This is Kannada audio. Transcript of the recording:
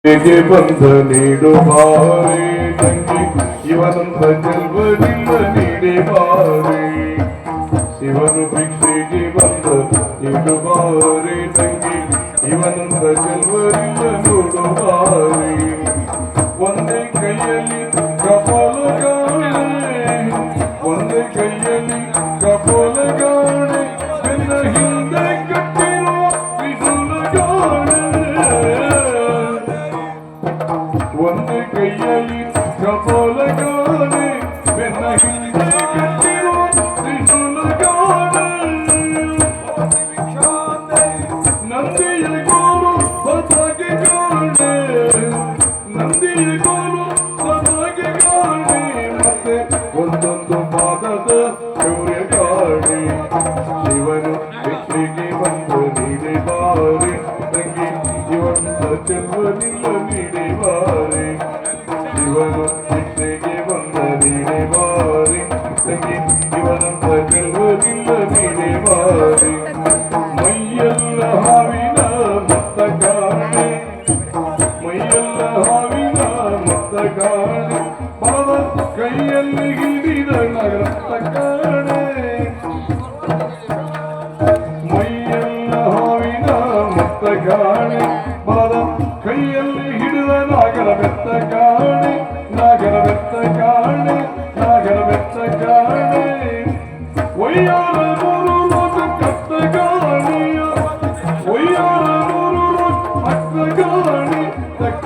ಹೇಗೆ ಬಂದ ನೀಡು ಬಾರಿ ತಂಗಿ ಇವನಂತ ಚೆಲ್ವನಿಲ್ಲ ನೀಡಿ ಬಾರಿ ಶಿವನು ಭಿಕ್ಷೆಗೆ ಬಂದ ನೀಡು ಬಾರಿ ತಂಗಿ ಇವನಂತ ಚೆಲ್ವನಿಲ್ಲ ನೋಡು ಬಾರಿ ಒಂದೇ ಕೈಯಲ್ಲಿ ಕಪಾಲ ಗಾಣೆ ಒಂದೇ ಕೈಯಲ್ಲಿ ಕಪಾಲ ಗಾಣೆ ನಿನ್ನ ಹಿಂದೆ ಕಟ್ಟಿರೋ ತ್ರಿಶೂಲ ಗಾಣೆ ಒಂದೇ ಕೈಯಲ್ಲಿ ಕಪಾಲ ಗಾಣೆ ನಿನ್ನ ಹಿಂದೆ ಕಟ್ಟಿರೋ ತ್ರಿಶೂಲ ಗಾಣೆ ನಂದಿಯ ಗೋಲು ಬದಗೆ ಗಾಣೆ ನಂದಿಯ ಗೋಲು ಬದಗೆ ಗಾಣೆ ಮತ್ತೆ ಒಂದೊಂದು ಪಾದದ ಶೌರ್ಯ ಗಾಣೆ ಶಿವನು ಭಿಕ್ಷೆಗೆ ಬಂದು ನೀಡಿ ಬಾರಿ ತಂಗಿ ಜೀವಂತ ಚೆಲ್ವನಿಲ್ಲ ನೀಡಿ ಬಾರಿ ಶಿವನು ಭಿಕ್ಷೆಗೆ ಬಂದ ನೀಡಿ ಬಾರಿ ತಂಗಿ ಜೀವನಂತ ಚೆಲ್ವನಿಲ್ಲ ನೀಡಿ ಬಾರಿ ಮೈಯೆಲ್ಲ ಹಾವಿನ ಮತ್ತ ಕಾಣೆ ಮೈಯೆಲ್ಲ ಹಾವಿನ ಮತ್ತ ಕಾಣೆ ಬಲದ ಕೈಯಲ್ಲಿ ಹಿಡಿದ ನಗರತ್ತ ಕಾಣೆ ಮೈಯೆಲ್ಲ ಹಾವಿನ ಮತ್ತ ಕಾಣೆ ಬಲದ ಕೈಯಲ್ಲಿ ಹಿಡಿದ ನಾಗರ ಬೆತ್ತ ಕಾಣೆ ನಾಗರ ಬೆತ್ತ ಕಾಣೆ ನಾಗರ ಬೆತ್ತ ಕಾಣೆ ಒಯ್ಯಾರ ಮೂರು ಲೋಕ ಕತ್ತ ಗಾಣಿಯ ಒಯ್ಯಾರ ಮೂರು ಲೋಕ ಅಕ್ಕ ಗಾಣಿ ತಕ್ಕ